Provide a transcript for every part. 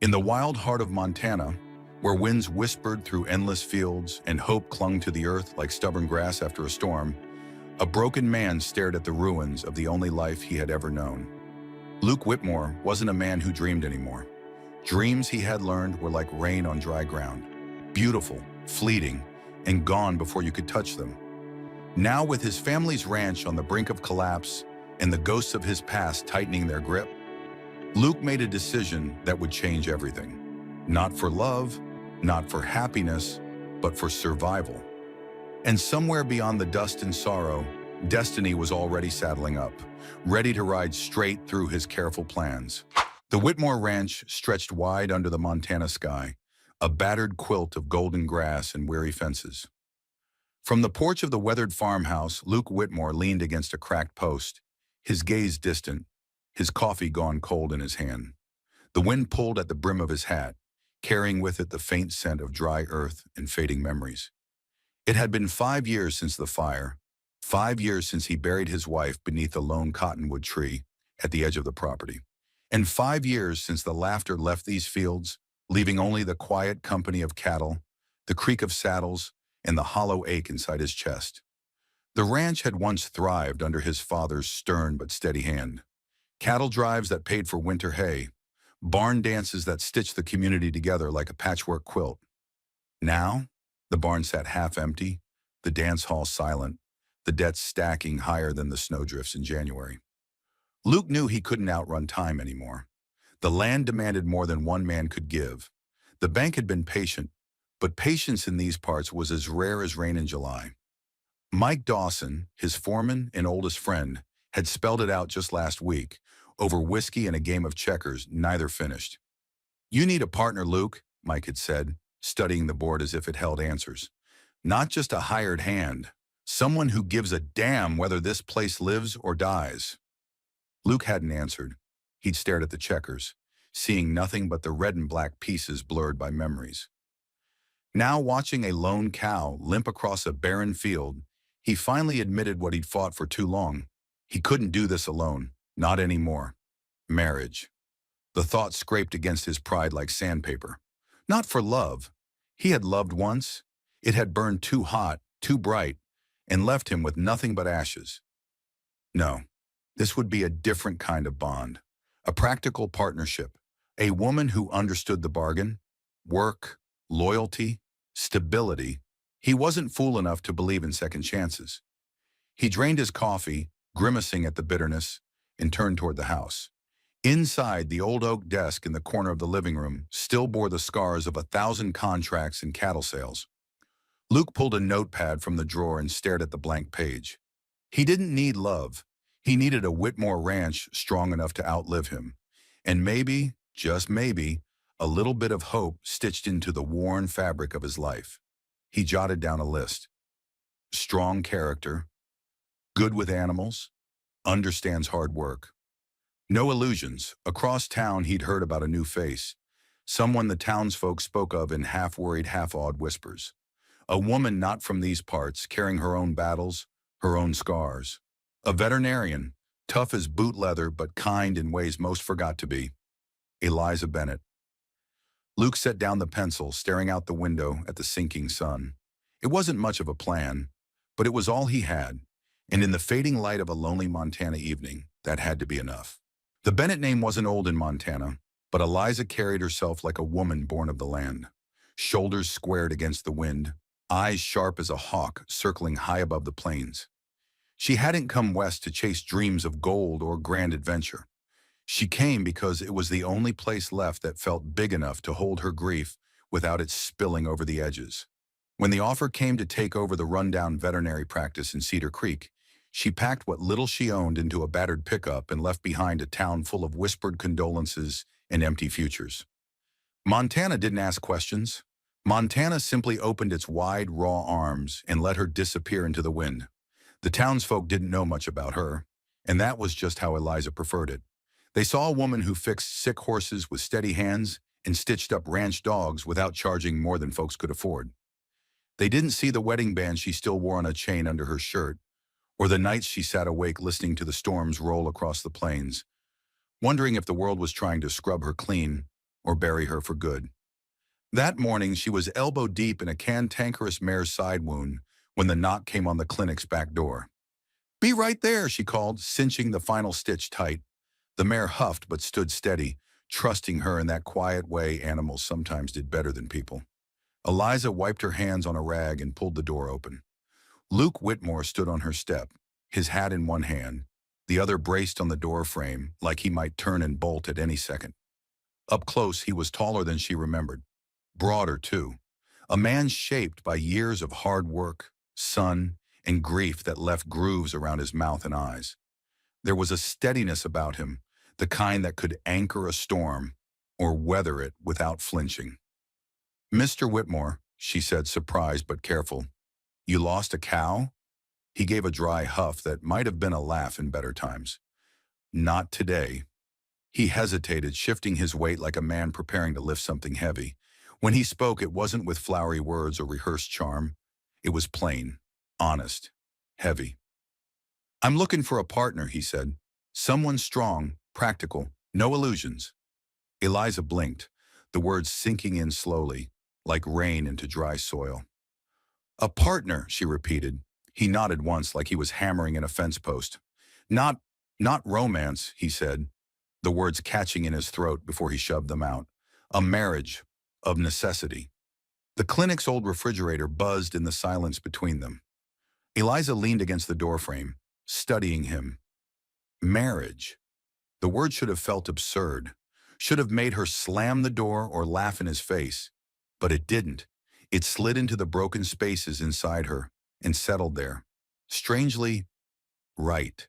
In the wild heart of Montana, where winds whispered through endless fields and hope clung to the earth like stubborn grass after a storm, a broken man stared at the ruins of the only life he had ever known. Luke Whitmore wasn't a man who dreamed anymore. Dreams, he had learned, were like rain on dry ground, beautiful, fleeting, and gone before you could touch them. Now, with his family's ranch on the brink of collapse and the ghosts of his past tightening their grip, Luke made a decision that would change everything. Not for love, not for happiness, but for survival. And somewhere beyond the dust and sorrow, destiny was already saddling up, ready to ride straight through his careful plans. The Whitmore Ranch stretched wide under the Montana sky, a battered quilt of golden grass and weary fences. From the porch of the weathered farmhouse, Luke Whitmore leaned against a cracked post, his gaze distant, his coffee gone cold in his hand. The wind pulled at the brim of his hat, carrying with it the faint scent of dry earth and fading memories. It had been 5 years since the fire, 5 years since he buried his wife beneath a lone cottonwood tree at the edge of the property, and 5 years since the laughter left these fields, leaving only the quiet company of cattle, the creak of saddles, and the hollow ache inside his chest. The ranch had once thrived under his father's stern but steady hand. Cattle drives that paid for winter hay, barn dances that stitched the community together like a patchwork quilt. Now, the barn sat half empty, the dance hall silent, the debts stacking higher than the snowdrifts in January. Luke knew he couldn't outrun time anymore. The land demanded more than one man could give. The bank had been patient, but patience in these parts was as rare as rain in July. Mike Dawson, his foreman and oldest friend, had spelled it out just last week, over whiskey and a game of checkers, neither finished. "You need a partner, Luke," Mike had said, studying the board as if it held answers. "Not just a hired hand, someone who gives a damn whether this place lives or dies." Luke hadn't answered. He'd stared at the checkers, seeing nothing but the red and black pieces blurred by memories. Now, watching a lone cow limp across a barren field, he finally admitted what he'd fought for too long. He couldn't do this alone, not anymore. Marriage. The thought scraped against his pride like sandpaper. Not for love. He had loved once. It had burned too hot, too bright, and left him with nothing but ashes. No, this would be a different kind of bond. A practical partnership. A woman who understood the bargain. Work, loyalty, stability. He wasn't fool enough to believe in second chances. He drained his coffee, grimacing at the bitterness, and turned toward the house. Inside, the old oak desk in the corner of the living room still bore the scars of 1,000 contracts and cattle sales. Luke pulled a notepad from the drawer and stared at the blank page. He didn't need love. He needed a Whitmore ranch strong enough to outlive him. And maybe, just maybe, a little bit of hope stitched into the worn fabric of his life. He jotted down a list. Strong character, good with animals, understands hard work. No illusions. Across town, he'd heard about a new face, someone the townsfolk spoke of in half-worried, half-awed whispers. A woman not from these parts, carrying her own battles, her own scars. A veterinarian, tough as boot leather but kind in ways most forgot to be. Eliza Bennett. Luke set down the pencil, staring out the window at the sinking sun. It wasn't much of a plan, but it was all he had, and in the fading light of a lonely Montana evening, that had to be enough. The Bennett name wasn't old in Montana, but Eliza carried herself like a woman born of the land. Shoulders squared against the wind, eyes sharp as a hawk circling high above the plains. She hadn't come west to chase dreams of gold or grand adventure. She came because it was the only place left that felt big enough to hold her grief without it spilling over the edges. When the offer came to take over the rundown veterinary practice in Cedar Creek, she packed what little she owned into a battered pickup and left behind a town full of whispered condolences and empty futures. Montana didn't ask questions. Montana simply opened its wide, raw arms and let her disappear into the wind. The townsfolk didn't know much about her, and that was just how Eliza preferred it. They saw a woman who fixed sick horses with steady hands and stitched up ranch dogs without charging more than folks could afford. They didn't see the wedding band she still wore on a chain under her shirt, or the nights she sat awake listening to the storms roll across the plains, wondering if the world was trying to scrub her clean or bury her for good. That morning, she was elbow deep in a cantankerous mare's side wound when the knock came on the clinic's back door. "Be right there," she called, cinching the final stitch tight. The mare huffed but stood steady, trusting her in that quiet way animals sometimes did better than people. Eliza wiped her hands on a rag and pulled the door open. Luke Whitmore stood on her step, his hat in one hand, the other braced on the door frame like he might turn and bolt at any second. Up close, he was taller than she remembered. Broader, too. A man shaped by years of hard work, sun, and grief that left grooves around his mouth and eyes. There was a steadiness about him, the kind that could anchor a storm or weather it without flinching. "Mr. Whitmore," she said, surprised but careful, "you lost a cow?" He gave a dry huff that might have been a laugh in better times. "Not today." He hesitated, shifting his weight like a man preparing to lift something heavy. When he spoke, it wasn't with flowery words or rehearsed charm. It was plain, honest, heavy. "I'm looking for a partner," he said. "Someone strong, practical, no illusions." Eliza blinked, the words sinking in slowly, like rain into dry soil. "A partner," she repeated. He nodded once like he was hammering in a fence post. Not, not romance," he said, the words catching in his throat before he shoved them out. "A marriage, of necessity." The clinic's old refrigerator buzzed in the silence between them. Eliza leaned against the doorframe, studying him. Marriage. The word should have felt absurd, should have made her slam the door or laugh in his face. But it didn't. It slid into the broken spaces inside her and settled there. Strangely, right.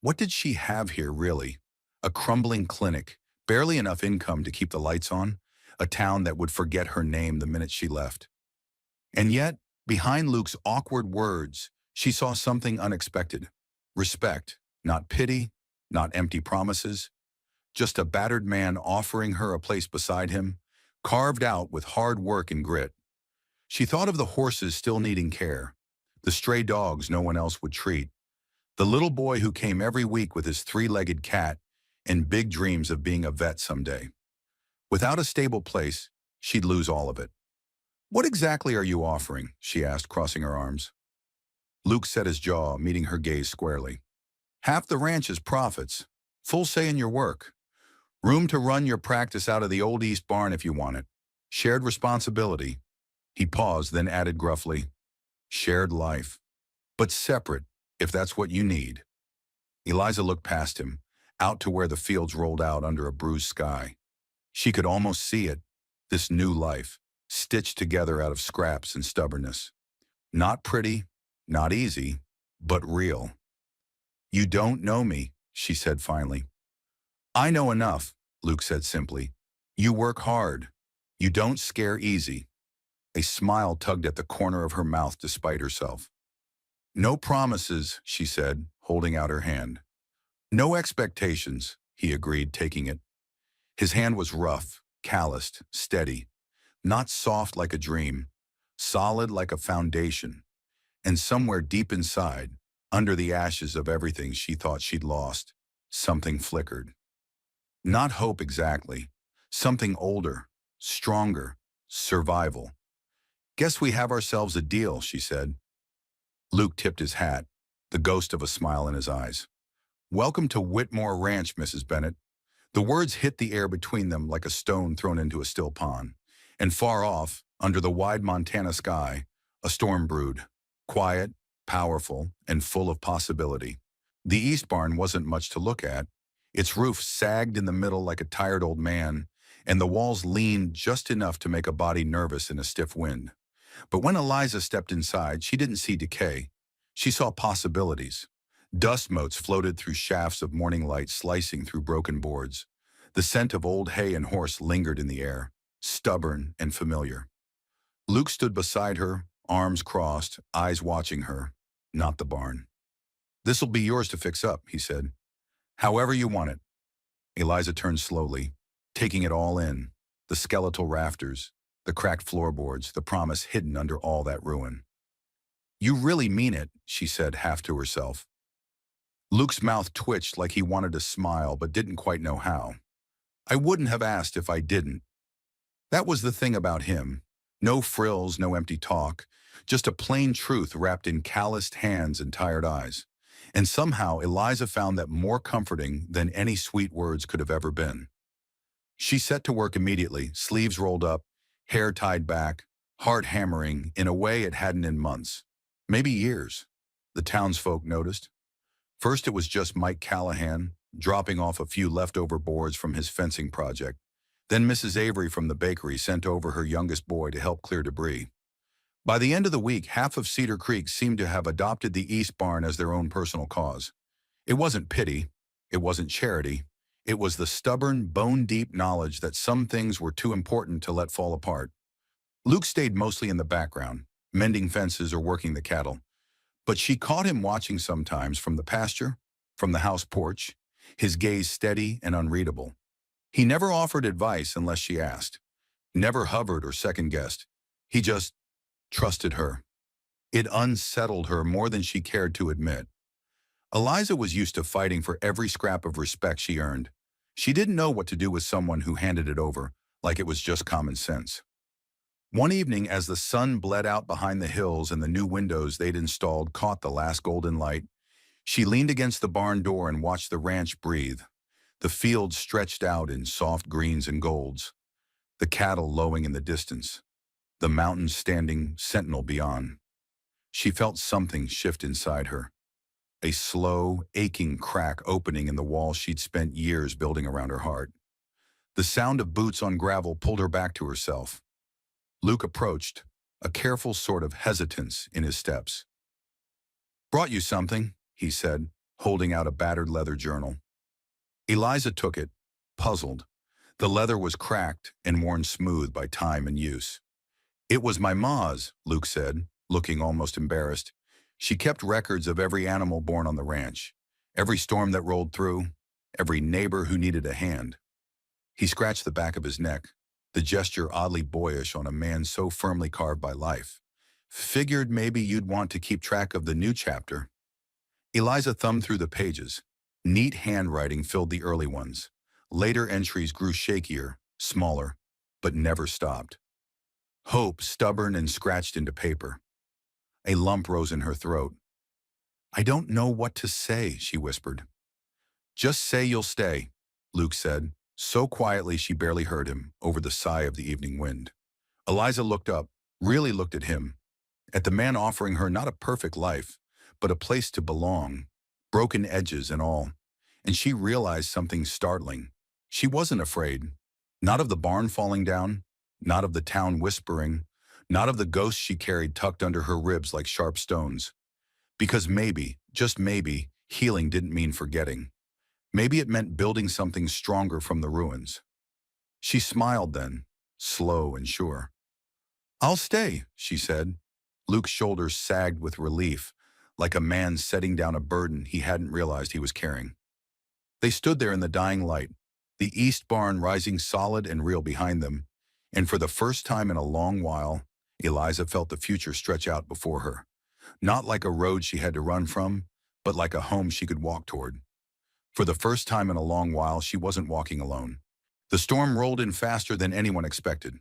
What did she have here, really? A crumbling clinic, barely enough income to keep the lights on, a town that would forget her name the minute she left. And yet, behind Luke's awkward words, she saw something unexpected. Respect, not pity, not empty promises, just a battered man offering her a place beside him, carved out with hard work and grit. She thought of the horses still needing care, the stray dogs no one else would treat, the little boy who came every week with his three-legged cat and big dreams of being a vet someday. Without a stable place, she'd lose all of it. "What exactly are you offering?" she asked, crossing her arms. Luke set his jaw, meeting her gaze squarely. "Half the ranch's profits, full say in your work. Room to run your practice out of the old East barn if you want it. Shared responsibility." He paused, then added gruffly, "Shared life. But separate, if that's what you need." Eliza looked past him, out to where the fields rolled out under a bruised sky. She could almost see it, this new life, stitched together out of scraps and stubbornness. Not pretty, not easy, but real. "You don't know me," she said finally. "I know enough," Luke said simply. "You work hard. You don't scare easy." A smile tugged at the corner of her mouth despite herself. "No promises," she said, holding out her hand. "No expectations," he agreed, taking it. His hand was rough, calloused, steady, not soft like a dream, solid like a foundation. And somewhere deep inside, under the ashes of everything she thought she'd lost, something flickered. Not hope exactly, something older, stronger, survival. "Guess we have ourselves a deal," she said. Luke tipped his hat, the ghost of a smile in his eyes. "Welcome to Whitmore Ranch, Mrs. Bennett." The words hit the air between them like a stone thrown into a still pond. And far off, under the wide Montana sky, a storm brewed, quiet, powerful, and full of possibility. The East barn wasn't much to look at. Its roof sagged in the middle like a tired old man, and the walls leaned just enough to make a body nervous in a stiff wind. But when Eliza stepped inside, she didn't see decay. She saw possibilities. Dust motes floated through shafts of morning light slicing through broken boards. The scent of old hay and horse lingered in the air, stubborn and familiar. Luke stood beside her, arms crossed, eyes watching her, not the barn. "This'll be yours to fix up," he said. "However you want it." Eliza turned slowly, taking it all in, the skeletal rafters, the cracked floorboards, the promise hidden under all that ruin. "You really mean it," she said, half to herself. Luke's mouth twitched like he wanted to smile but didn't quite know how. I wouldn't have asked if I didn't. That was the thing about him. No frills, no empty talk, just a plain truth wrapped in calloused hands and tired eyes. And somehow Eliza found that more comforting than any sweet words could have ever been. She set to work immediately, sleeves rolled up, hair tied back, heart hammering in a way it hadn't in months. Maybe years, the townsfolk noticed. First it was just Mike Callahan, dropping off a few leftover boards from his fencing project. Then Mrs. Avery from the bakery sent over her youngest boy to help clear debris. By the end of the week, half of Cedar Creek seemed to have adopted the East Barn as their own personal cause. It wasn't pity, it wasn't charity, it was the stubborn, bone-deep knowledge that some things were too important to let fall apart. Luke stayed mostly in the background, mending fences or working the cattle. But she caught him watching sometimes from the pasture, from the house porch, his gaze steady and unreadable. He never offered advice unless she asked, never hovered or second-guessed. He just trusted her. It unsettled her more than she cared to admit. Eliza was used to fighting for every scrap of respect she earned. She didn't know what to do with someone who handed it over, like it was just common sense. One evening, as the sun bled out behind the hills and the new windows they'd installed caught the last golden light, she leaned against the barn door and watched the ranch breathe. The fields stretched out in soft greens and golds, the cattle lowing in the distance, the mountains standing sentinel beyond. She felt something shift inside her, a slow, aching crack opening in the wall she'd spent years building around her heart. The sound of boots on gravel pulled her back to herself. Luke approached, a careful sort of hesitance in his steps. "Brought you something," he said, holding out a battered leather journal. Eliza took it, puzzled. The leather was cracked and worn smooth by time and use. "It was my ma's," Luke said, looking almost embarrassed. "She kept records of every animal born on the ranch, every storm that rolled through, every neighbor who needed a hand." He scratched the back of his neck, the gesture oddly boyish on a man so firmly carved by life. "Figured maybe you'd want to keep track of the new chapter." Eliza thumbed through the pages. Neat handwriting filled the early ones. Later entries grew shakier, smaller, but never stopped. Hope stubborn and scratched into paper. A lump rose in her throat. "I don't know what to say," she whispered. "Just say you'll stay," Luke said, so quietly she barely heard him, over the sigh of the evening wind. Eliza looked up, really looked at him, at the man offering her not a perfect life, but a place to belong, broken edges and all. And she realized something startling. She wasn't afraid. Not of the barn falling down, not of the town whispering, not of the ghosts she carried tucked under her ribs like sharp stones. Because maybe, just maybe, healing didn't mean forgetting. Maybe it meant building something stronger from the ruins. She smiled then, slow and sure. "I'll stay," she said. Luke's shoulders sagged with relief, like a man setting down a burden he hadn't realized he was carrying. They stood there in the dying light, the east barn rising solid and real behind them, and for the first time in a long while, Eliza felt the future stretch out before her. Not like a road she had to run from, but like a home she could walk toward. For the first time in a long while, she wasn't walking alone. The storm rolled in faster than anyone expected.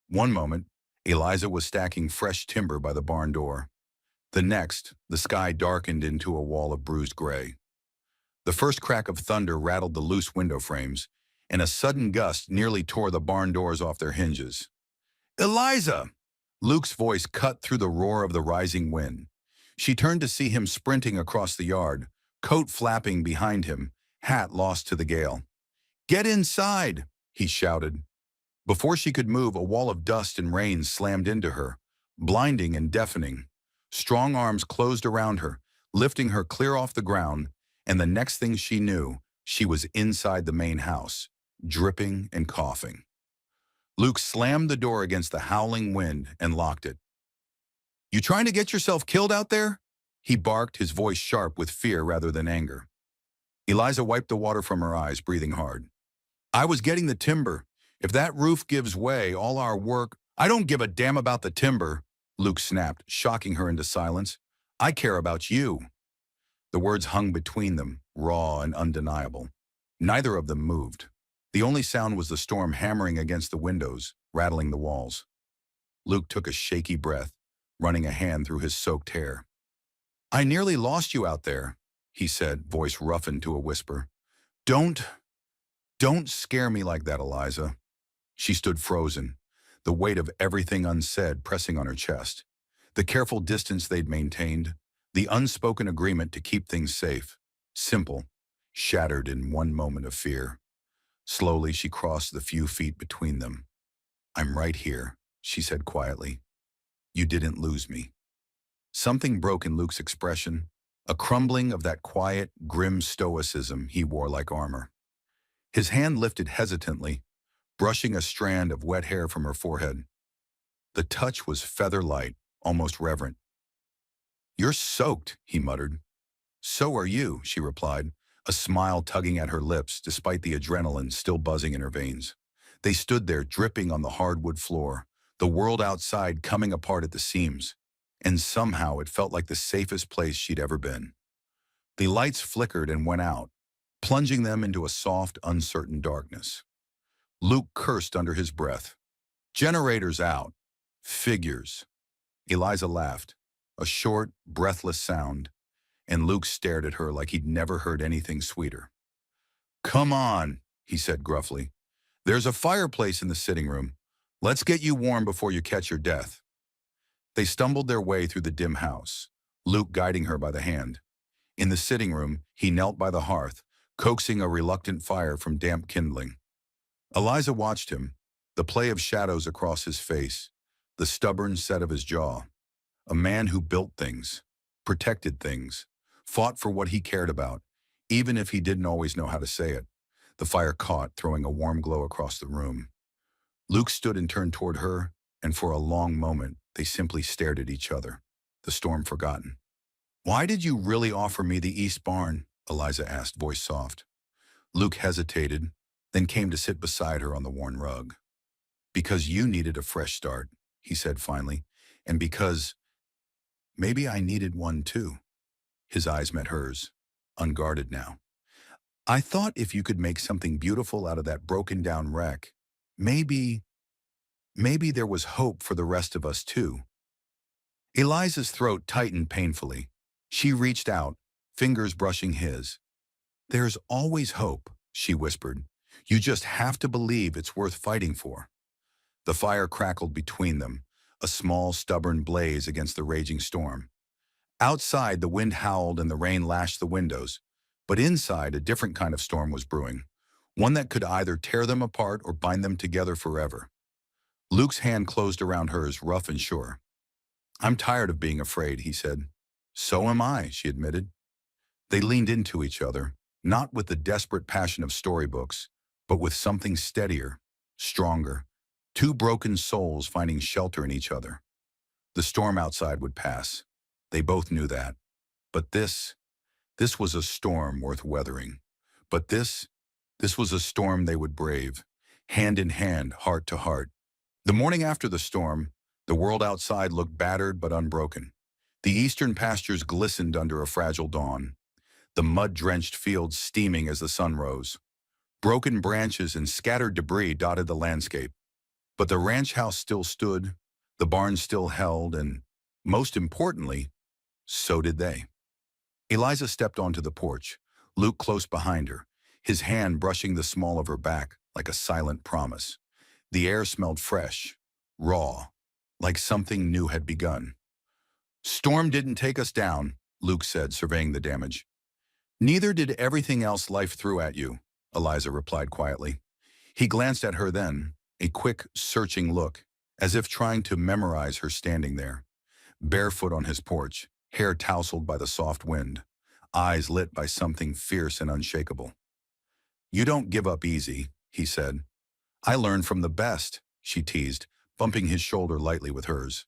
One moment, Eliza was stacking fresh timber by the barn door. The next, the sky darkened into a wall of bruised gray. The first crack of thunder rattled the loose window frames, and a sudden gust nearly tore the barn doors off their hinges. "Eliza!" Luke's voice cut through the roar of the rising wind. She turned to see him sprinting across the yard, coat flapping behind him, hat lost to the gale. "Get inside!" he shouted. Before she could move, a wall of dust and rain slammed into her, blinding and deafening. Strong arms closed around her, lifting her clear off the ground, and the next thing she knew, she was inside the main house, dripping and coughing. Luke slammed the door against the howling wind and locked it. "You trying to get yourself killed out there?" he barked, his voice sharp with fear rather than anger. Eliza wiped the water from her eyes, breathing hard. "I was getting the timber. If that roof gives way, all our work—" "I don't give a damn about the timber," Luke snapped, shocking her into silence. "I care about you." The words hung between them, raw and undeniable. Neither of them moved. The only sound was the storm hammering against the windows, rattling the walls. Luke took a shaky breath, running a hand through his soaked hair. "I nearly lost you out there," he said, voice roughened to a whisper. Don't, don't scare me like that, Eliza." She stood frozen, the weight of everything unsaid pressing on her chest. The careful distance they'd maintained, the unspoken agreement to keep things safe, simple, shattered in one moment of fear. Slowly, she crossed the few feet between them. "I'm right here," she said quietly. "You didn't lose me." Something broke in Luke's expression, a crumbling of that quiet, grim stoicism he wore like armor. His hand lifted hesitantly, brushing a strand of wet hair from her forehead. The touch was feather-light, almost reverent. "You're soaked," he muttered. "So are you," she replied, a smile tugging at her lips despite the adrenaline still buzzing in her veins. They stood there dripping on the hardwood floor, the world outside coming apart at the seams, and somehow it felt like the safest place she'd ever been. The lights flickered and went out, plunging them into a soft, uncertain darkness. Luke cursed under his breath. "Generators out. Figures." Eliza laughed, a short, breathless sound, and Luke stared at her like he'd never heard anything sweeter. "Come on," he said gruffly. "There's a fireplace in the sitting room. Let's get you warm before you catch your death." They stumbled their way through the dim house, Luke guiding her by the hand. In the sitting room, he knelt by the hearth, coaxing a reluctant fire from damp kindling. Eliza watched him, the play of shadows across his face, the stubborn set of his jaw. A man who built things, protected things, fought for what he cared about, even if he didn't always know how to say it. The fire caught, throwing a warm glow across the room. Luke stood and turned toward her, and for a long moment, they simply stared at each other, the storm forgotten. "Why did you really offer me the East Barn?" Eliza asked, voice soft. Luke hesitated, then came to sit beside her on the worn rug. "Because you needed a fresh start," he said finally, "and because maybe I needed one too." His eyes met hers, unguarded now. "I thought if you could make something beautiful out of that broken-down wreck, maybe there was hope for the rest of us too." Eliza's throat tightened painfully. She reached out, fingers brushing his. "There's always hope," she whispered. "You just have to believe it's worth fighting for." The fire crackled between them, a small, stubborn blaze against the raging storm. Outside, the wind howled and the rain lashed the windows, but inside, a different kind of storm was brewing, one that could either tear them apart or bind them together forever. Luke's hand closed around hers, rough and sure. "I'm tired of being afraid," he said. "So am I," she admitted. They leaned into each other, not with the desperate passion of storybooks, but with something steadier, stronger, two broken souls finding shelter in each other. The storm outside would pass. They both knew that. But this was a storm worth weathering. But this was a storm they would brave, hand in hand, heart to heart. The morning after the storm, the world outside looked battered but unbroken. The eastern pastures glistened under a fragile dawn, the mud-drenched fields steaming as the sun rose. Broken branches and scattered debris dotted the landscape. But the ranch house still stood, the barn still held, and, most importantly, so did they. Eliza stepped onto the porch, Luke close behind her, his hand brushing the small of her back like a silent promise. The air smelled fresh, raw, like something new had begun. "Storm didn't take us down," Luke said, surveying the damage. "Neither did everything else life threw at you," Eliza replied quietly. He glanced at her then, a quick, searching look, as if trying to memorize her standing there, barefoot on his porch, hair tousled by the soft wind, eyes lit by something fierce and unshakable. "You don't give up easy," he said. "I learn from the best," she teased, bumping his shoulder lightly with hers.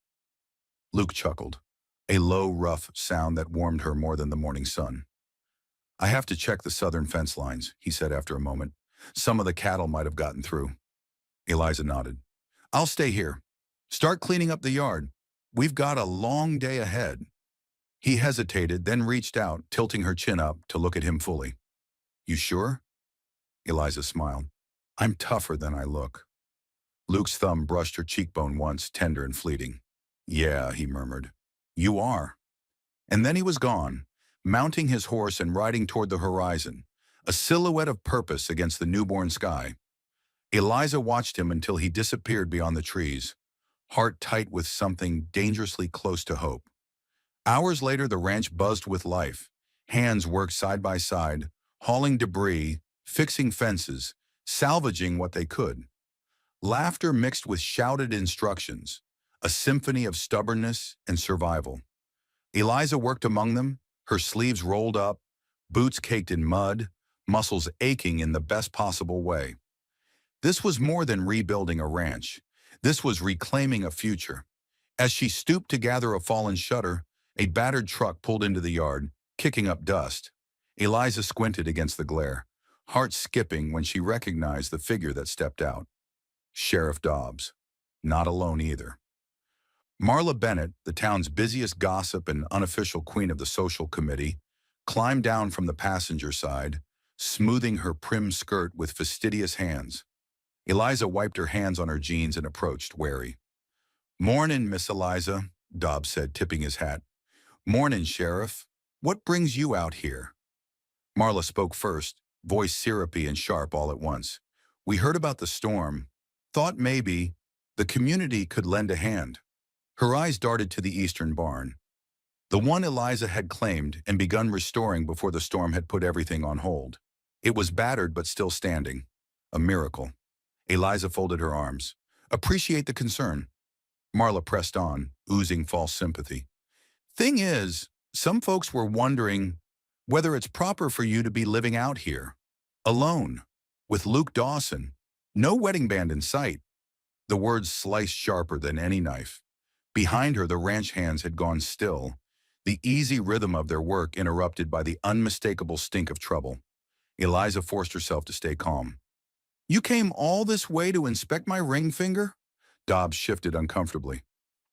Luke chuckled, a low, rough sound that warmed her more than the morning sun. "I have to check the southern fence lines," he said after a moment. "Some of the cattle might have gotten through." Eliza nodded. "I'll stay here. Start cleaning up the yard. We've got a long day ahead." He hesitated, then reached out, tilting her chin up to look at him fully. "You sure?" Eliza smiled. I'm tougher than I look. Luke's thumb brushed her cheekbone once, tender and fleeting. Yeah, he murmured. You are. And then he was gone, mounting his horse and riding toward the horizon, a silhouette of purpose against the newborn sky. Eliza watched him until he disappeared beyond the trees, heart tight with something dangerously close to hope. Hours later, the ranch buzzed with life. Hands worked side by side, hauling debris, fixing fences, salvaging what they could. Laughter mixed with shouted instructions, a symphony of stubbornness and survival. Eliza worked among them, her sleeves rolled up, boots caked in mud, muscles aching in the best possible way. This was more than rebuilding a ranch. This was reclaiming a future. As she stooped to gather a fallen shutter, a battered truck pulled into the yard, kicking up dust. Eliza squinted against the glare, heart skipping when she recognized the figure that stepped out. Sheriff Dobbs. Not alone either. Marla Bennett, the town's busiest gossip and unofficial queen of the social committee, climbed down from the passenger side, smoothing her prim skirt with fastidious hands. Eliza wiped her hands on her jeans and approached, wary. Mornin', Miss Eliza, Dobbs said, tipping his hat. Mornin', Sheriff. What brings you out here? Marla spoke first, voice syrupy and sharp all at once. We heard about the storm. Thought maybe the community could lend a hand. Her eyes darted to the eastern barn, the one Eliza had claimed and begun restoring before the storm had put everything on hold. It was battered but still standing. A miracle. Eliza folded her arms. Appreciate the concern. Marla pressed on, oozing false sympathy. Thing is, some folks were wondering whether it's proper for you to be living out here, alone, with Luke Dawson. No wedding band in sight. The words sliced sharper than any knife. Behind her, the ranch hands had gone still, the easy rhythm of their work interrupted by the unmistakable stink of trouble. Eliza forced herself to stay calm. You came all this way to inspect my ring finger? Dobbs shifted uncomfortably.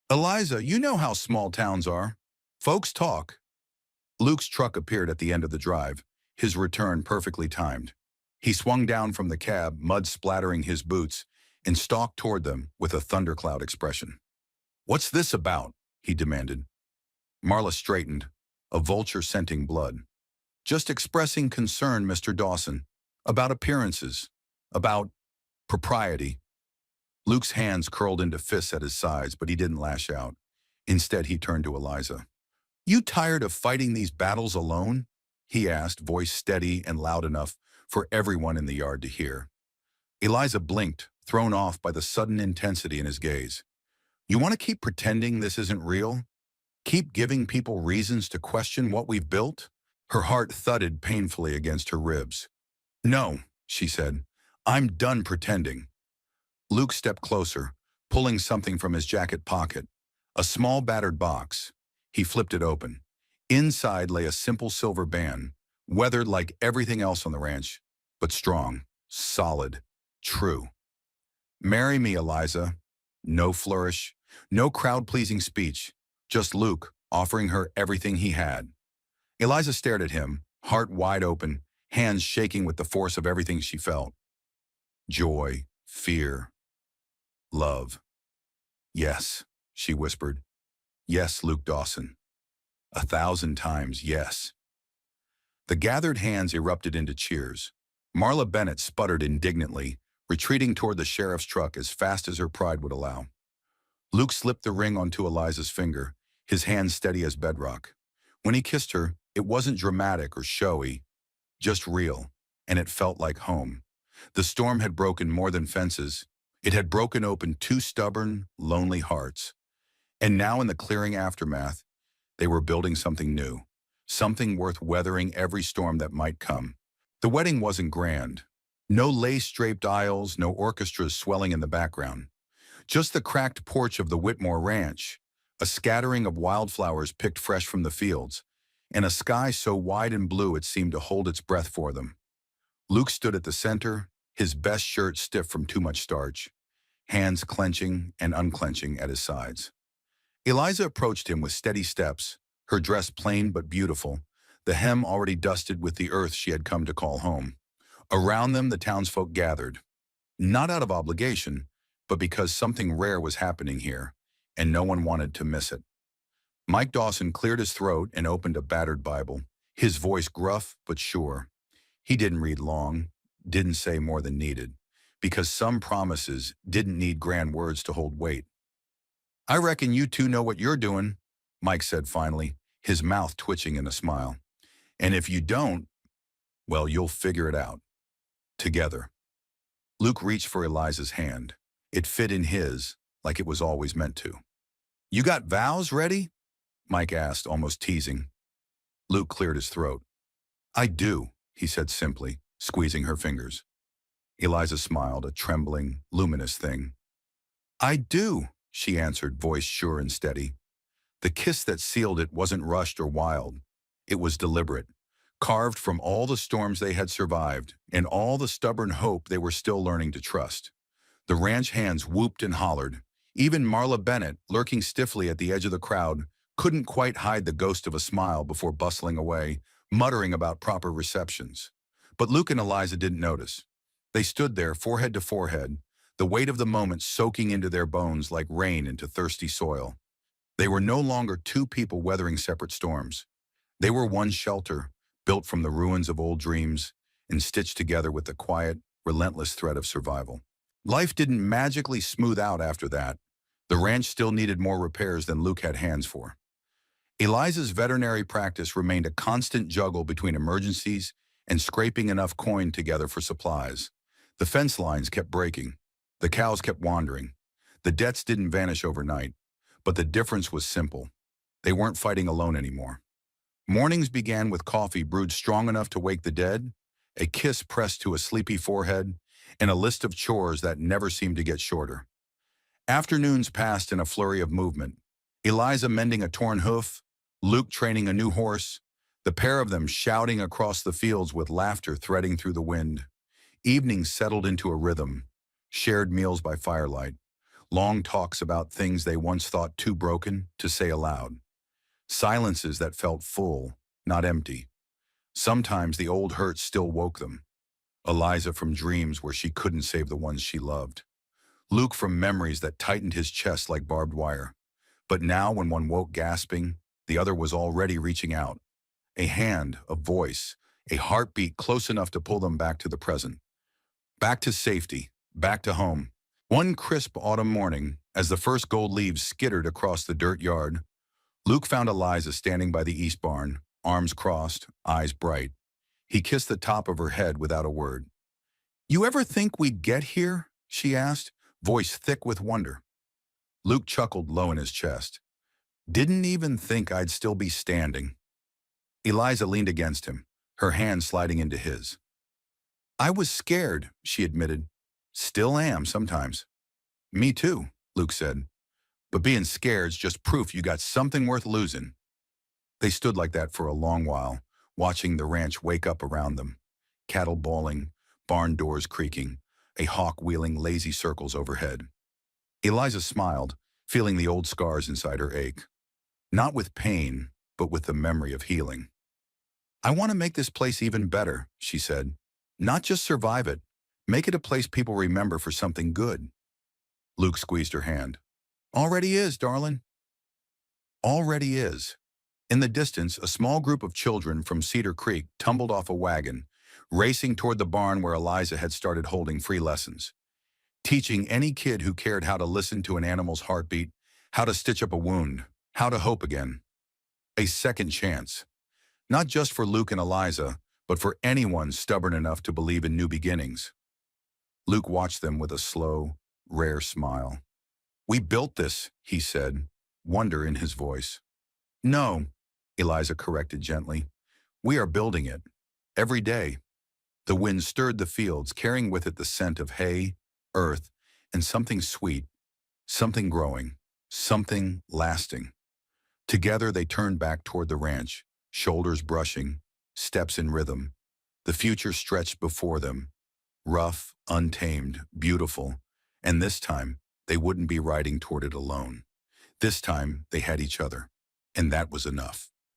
Eliza, you know how small towns are. Folks talk. Luke's truck appeared at the end of the drive, his return perfectly timed. He swung down from the cab, mud splattering his boots, and stalked toward them with a thundercloud expression. What's this about? He demanded. Marla straightened, a vulture scenting blood. Just expressing concern, Mr. Dawson, about appearances, about propriety. Luke's hands curled into fists at his sides, but he didn't lash out. Instead, he turned to Eliza. You tired of fighting these battles alone? He asked, voice steady and loud enough for everyone in the yard to hear. Eliza blinked, thrown off by the sudden intensity in his gaze. You want to keep pretending this isn't real? Keep giving people reasons to question what we've built? Her heart thudded painfully against her ribs. No, she said. I'm done pretending. Luke stepped closer, pulling something from his jacket pocket. A small battered box. He flipped it open. Inside lay a simple silver band, weathered like everything else on the ranch, but strong, solid, true. Marry me, Eliza. No flourish, no crowd-pleasing speech, just Luke offering her everything he had. Eliza stared at him, heart wide open, hands shaking with the force of everything she felt. Joy, fear, love. Yes, she whispered. Yes, Luke Dawson. 1,000 times yes. The gathered hands erupted into cheers. Marla Bennett sputtered indignantly, retreating toward the sheriff's truck as fast as her pride would allow. Luke slipped the ring onto Eliza's finger, his hand steady as bedrock. When he kissed her, it wasn't dramatic or showy, just real, and it felt like home. The storm had broken more than fences. It had broken open two stubborn, lonely hearts. And now in the clearing aftermath, they were building something new, something worth weathering every storm that might come. The wedding wasn't grand. No lace-draped aisles, no orchestras swelling in the background. Just the cracked porch of the Whitmore Ranch, a scattering of wildflowers picked fresh from the fields, and a sky so wide and blue it seemed to hold its breath for them. Luke stood at the center, his best shirt stiff from too much starch, hands clenching and unclenching at his sides. Eliza approached him with steady steps, her dress plain but beautiful, the hem already dusted with the earth she had come to call home. Around them, the townsfolk gathered. Not out of obligation, but because something rare was happening here, and no one wanted to miss it. Mike Dawson cleared his throat and opened a battered Bible, his voice gruff but sure. He didn't read long, didn't say more than needed, because some promises didn't need grand words to hold weight. "I reckon you two know what you're doing," Mike said finally, his mouth twitching in a smile. "And if you don't, well, you'll figure it out. Together." Luke reached for Eliza's hand. It fit in his, like it was always meant to. "You got vows ready?" Mike asked, almost teasing. Luke cleared his throat. "I do," he said simply, squeezing her fingers. Eliza smiled, a trembling, luminous thing. "I do," she answered, voice sure and steady. The kiss that sealed it wasn't rushed or wild. It was deliberate, carved from all the storms they had survived and all the stubborn hope they were still learning to trust. The ranch hands whooped and hollered. Even Marla Bennett, lurking stiffly at the edge of the crowd, couldn't quite hide the ghost of a smile before bustling away, muttering about proper receptions. But Luke and Eliza didn't notice. They stood there, forehead to forehead, the weight of the moment soaking into their bones like rain into thirsty soil. They were no longer two people weathering separate storms. They were one shelter, built from the ruins of old dreams and stitched together with the quiet, relentless thread of survival. Life didn't magically smooth out after that. The ranch still needed more repairs than Luke had hands for. Eliza's veterinary practice remained a constant juggle between emergencies and scraping enough coin together for supplies. The fence lines kept breaking. The cows kept wandering. The debts didn't vanish overnight, but the difference was simple. They weren't fighting alone anymore. Mornings began with coffee brewed strong enough to wake the dead, a kiss pressed to a sleepy forehead, and a list of chores that never seemed to get shorter. Afternoons passed in a flurry of movement. Eliza mending a torn hoof, Luke training a new horse, the pair of them shouting across the fields with laughter threading through the wind. Evenings settled into a rhythm, shared meals by firelight, long talks about things they once thought too broken to say aloud. Silences that felt full, not empty. Sometimes the old hurts still woke them. Eliza from dreams where she couldn't save the ones she loved. Luke from memories that tightened his chest like barbed wire. But now when one woke gasping, the other was already reaching out. A hand, a voice, a heartbeat close enough to pull them back to the present. Back to safety, back to home. One crisp autumn morning, as the first gold leaves skittered across the dirt yard, Luke found Eliza standing by the east barn, arms crossed, eyes bright. He kissed the top of her head without a word. "You ever think we'd get here?" she asked, voice thick with wonder. Luke chuckled low in his chest. "Didn't even think I'd still be standing." Eliza leaned against him, her hand sliding into his. "I was scared," she admitted. "Still am sometimes." "Me too," Luke said. "But being scared's just proof you got something worth losing." They stood like that for a long while, watching the ranch wake up around them. Cattle bawling, barn doors creaking, a hawk wheeling lazy circles overhead. Eliza smiled, feeling the old scars inside her ache. Not with pain, but with the memory of healing. "I want to make this place even better," she said. "Not just survive it. Make it a place people remember for something good." Luke squeezed her hand. "Already is, darling." Already is. In the distance, a small group of children from Cedar Creek tumbled off a wagon, racing toward the barn where Eliza had started holding free lessons. Teaching any kid who cared how to listen to an animal's heartbeat, how to stitch up a wound, how to hope again. A second chance. Not just for Luke and Eliza, but for anyone stubborn enough to believe in new beginnings. Luke watched them with a slow, rare smile. "We built this," he said, wonder in his voice. "No," Eliza corrected gently. "We are building it. Every day." The wind stirred the fields, carrying with it the scent of hay, earth, and something sweet, something growing, something lasting. Together they turned back toward the ranch, shoulders brushing, steps in rhythm. The future stretched before them, rough, untamed, beautiful, and this time they wouldn't be riding toward it alone. This time they had each other, and that was enough.